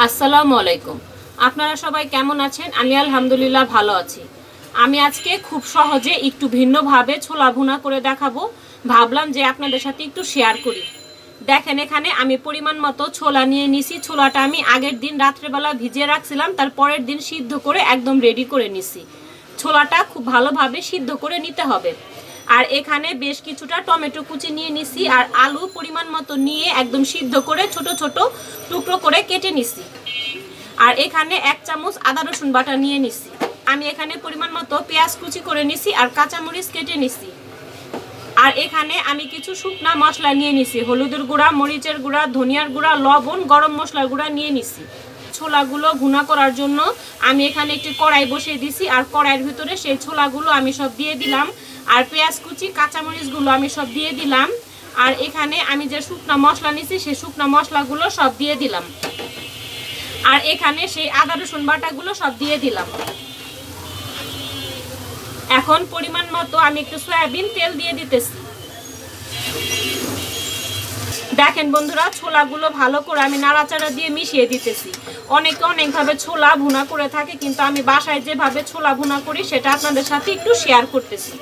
আসসালামু আলাইকুম। আপনারা সবাই কেমন আছেন? আমি আলহামদুলিল্লাহ ভালো আছি। আমি আজকে খুব সহজে একটু ভিন্নভাবে ছোলা ভুনা করে দেখাবো। ভাবলাম যে আপনাদের সাথে একটু শেয়ার করি। দেখেন এখানে আমি পরিমাণ মতো ছোলা নিয়ে নিছি। ছোলাটা আমি আগের দিন রাত্রেবেলা ভিজিয়ে রাখছিলাম, তার পরের দিন সিদ্ধ করে একদম রেডি করে নিছি। ছোলাটা খুব ভালোভাবে সিদ্ধ করে নিতে হবে। আর এখানে বেশ কিছুটা টমেটো কুচি নিয়ে নিছি, আর আলু পরিমাণ মতো নিয়ে একদম সিদ্ধ করে ছোট ছোট টুকরো করে কেটে নিছি। আর এখানে 1 চামচ আদা রসুন বাটা নিয়ে নিছি। আমি এখানে পরিমাণ মতো পেঁয়াজ কুচি করে নিছি আর কাঁচামরিচ কেটে নিছি। আর এখানে আমি কিছু শুকনা মশলা নিয়ে নিছি, হলুদের গুঁড়া, মরিচের গুঁড়া, ধনিয়ার গুঁড়া, লবণ, গরম মশলার গুঁড়া নিয়ে নিছি। ছোলাগুলো ভুনা করার জন্য আমি এখানে একটি কড়াই বসিয়ে দিছি, আর কড়াইয়ের ভিতরে সেই ছোলাগুলো আমি সব দিয়ে দিলাম। আর পেঁয়াজ কুচি, কাঁচামরিচগুলো আমি সব দিয়ে দিলাম। আর এখানে আমি যে শুকনা মশলা নিছি সেই শুকনা মশলাগুলো সব দিয়ে দিলাম। আর এখানে সেই আদা রসুন বাটাগুলো সব দিয়ে দিলাম। এখন পরিমাণ মতো আমি একটু সয়াবিন তেল দিয়ে দিতেছি। দেখেন বন্ধুরা, ছোলাগুলো ভালো করে আমি নাড়াচাড়া দিয়ে মিশিয়ে দিতেছি। অনেকে অনেকভাবে ছোলা ভুনা করে থাকে, কিন্তু আমি বাসায় যেভাবে ছোলা ভুনা করি সেটা আপনাদের সাথে একটু শেয়ার করতেছি।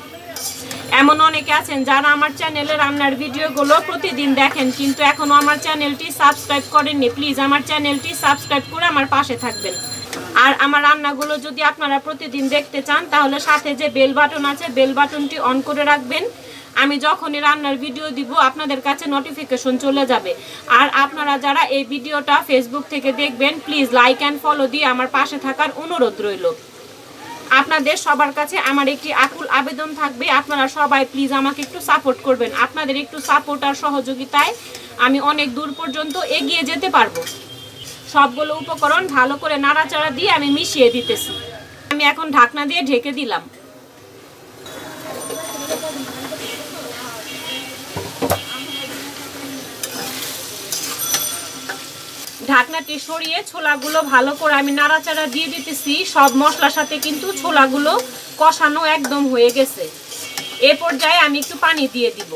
এমন অনেকে আছেন যারা আমার চ্যানেলে রান্নার ভিডিওগুলো প্রতিদিন দেখেন, কিন্তু এখনও আমার চ্যানেলটি সাবস্ক্রাইব করেননি। প্লিজ আমার চ্যানেলটি সাবস্ক্রাইব করে আমার পাশে থাকবেন। আর আমার রান্নাগুলো যদি আপনারা প্রতিদিন দেখতে চান, তাহলে সাথে যে বেল বাটন আছে বেল বাটনটি অন করে রাখবেন। আমি যখনই রান্নার ভিডিও দিব আপনাদের কাছে নোটিফিকেশন চলে যাবে। আর আপনারা যারা এই ভিডিওটা ফেসবুক থেকে দেখবেন, প্লিজ লাইক অ্যান্ড ফলো দিয়ে আমার পাশে থাকার অনুরোধ রইল। আপনাদের সবার কাছে আমার একটি আকুল আবেদন থাকবে, আপনারা সবাই প্লিজ আমাকে একটু সাপোর্ট করবেন। আপনাদের একটু সাপোর্ট আর সহযোগিতায় আমি অনেক দূর পর্যন্ত এগিয়ে যেতে পারবো। সবগুলো উপকরণ ভালো করে নাড়াচাড়া দিয়ে আমি মিশিয়ে দিতেছি। আমি এখন ঢাকনা দিয়ে ঢেকে দিলাম। ঢাকনাটি সরিয়ে ছোলাগুলো ভালো করে আমি নাড়াচাড়া দিয়ে দিতেছি। সব মশলার সাথে কিন্তু ছোলাগুলো কষানো একদম হয়ে গেছে। এ পর্যায়ে আমি একটু পানি দিয়ে দিব।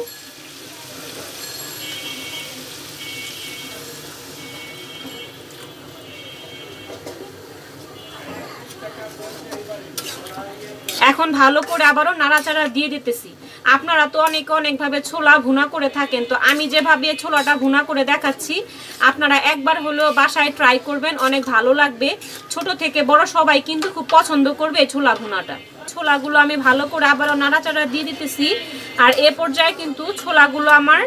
এখন ভালো করে আবারও নাড়াচাড়া দিয়ে দিতেছি। আপনারা তো অনেকভাবে ছোলা ভুনা করে থাকেন, তো আমি যেভাবে ছোলাটা ভুনা করে দেখাচ্ছি আপনারা একবার হলেও বাসায় ট্রাই করবেন, অনেক ভালো লাগবে। ছোট থেকে বড় সবাই কিন্তু খুব পছন্দ করবে এই ছোলা ভুনাটা। ছোলাগুলো আমি ভালো করে আবারও নাড়াচাড়া দিয়ে দিতেছি। আর এ পর্যায়ে কিন্তু ছোলাগুলো আমার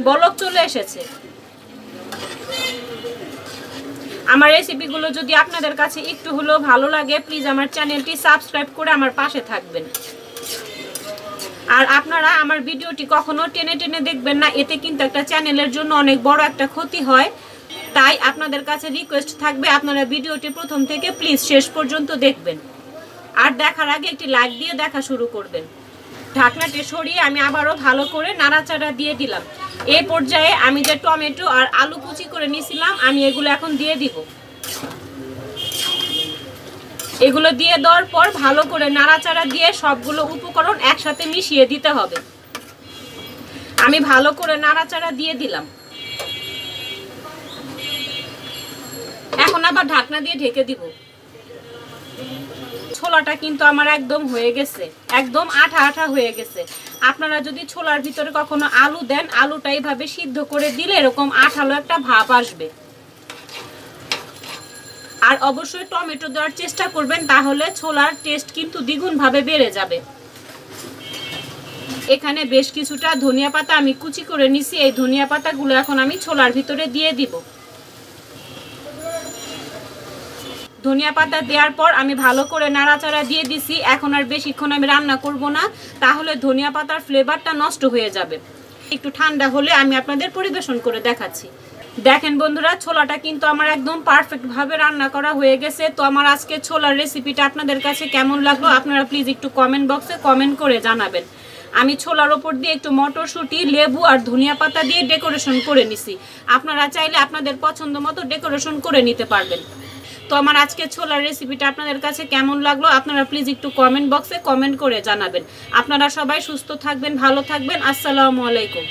বলক চলে এসেছে। আমার রেসিপিগুলো যদি আপনাদের কাছে একটু হলেও ভালো লাগে, প্লিজ আমার চ্যানেলটি সাবস্ক্রাইব করে আমার পাশে থাকবেন। আর আপনারা আমার ভিডিওটি কখনো টেনে টেনে দেখবেন না, এতে কিন্তু একটা চ্যানেলের জন্য অনেক বড় একটা ক্ষতি হয়। তাই আপনাদের কাছে রিকোয়েস্ট থাকবে, আপনারা ভিডিওটি প্রথম থেকে প্লিজ শেষ পর্যন্ত দেখবেন। আর দেখার আগে একটি লাইক দিয়ে দেখা শুরু করবেন। ঢাকনাটি সরিয়ে আমি আবারও ভালো করে নাড়াচাড়া দিয়ে দিলাম। এই পর্যায়ে আমি যে টমেটো আর আলু কুচি করে নিয়েছিলাম আমি এগুলো এখন দিয়ে দিব। এগুলো দিয়ে দেওয়ার পর ভালো করে নাড়াচাড়া দিয়ে সবগুলো উপকরণ একসাথে মিশিয়ে দিতে হবে। আমি ভালো করে নাড়াচাড়া দিয়ে দিলাম। এখন আবার ঢাকনা দিয়ে ঢেকে দিব। ছোলাটা কিন্তু আমার একদম হয়ে গেছে, একদম আঠা আঠা হয়ে গেছে। আপনারা যদি ছোলার ভিতরে কখনো আলু দেন, আলুটা এইভাবে সিদ্ধ করে দিলে এরকম আঠালো একটা ভাব আসবে। আর অবশ্যই টমেটো দেওয়ার চেষ্টা করবেন, তাহলে ছোলার টেস্ট কিন্তু দ্বিগুণভাবে বেড়ে যাবে। এখানে বেশ কিছুটা ধনিয়া পাতা আমি কুচি করে নিছি। এই ধনিয়া পাতাগুলো এখন আমি ছোলার ভিতরে দিয়ে দিব। ধনিয়া পাতা দেওয়ার পর আমি ভালো করে নাড়াচাড়া দিয়ে দিছি। এখন আর বেশিক্ষণ আমি রান্না করব না, তাহলে ধনিয়া পাতার ফ্লেভারটা নষ্ট হয়ে যাবে। একটু ঠান্ডা হলে আমি আপনাদের পরিবেশন করে দেখাচ্ছি। দেখেন বন্ধুরা, ছোলাটা কিন্তু আমার একদম পারফেক্টভাবে রান্না করা হয়ে গেছে। তো আমার আজকে ছোলার রেসিপিটা আপনাদের কাছে কেমন লাগলো আপনারা প্লিজ একটু কমেন্ট বক্সে কমেন্ট করে জানাবেন। আমি ছোলার ওপর দিয়ে একটু মটরশুঁটি, লেবু আর ধনিয়া পাতা দিয়ে ডেকোরেশন করে নিছি। আপনারা চাইলে আপনাদের পছন্দ মতো ডেকোরেশন করে নিতে পারবেন। তো আমার আজকে ছোলার রেসিপিটা আপনাদের কাছে কেমন লাগলো আপনারা প্লিজ একটু কমেন্ট বক্সে কমেন্ট করে জানাবেন। আপনারা সবাই সুস্থ থাকবেন, ভালো থাকবেন। আসসালামু আলাইকুম।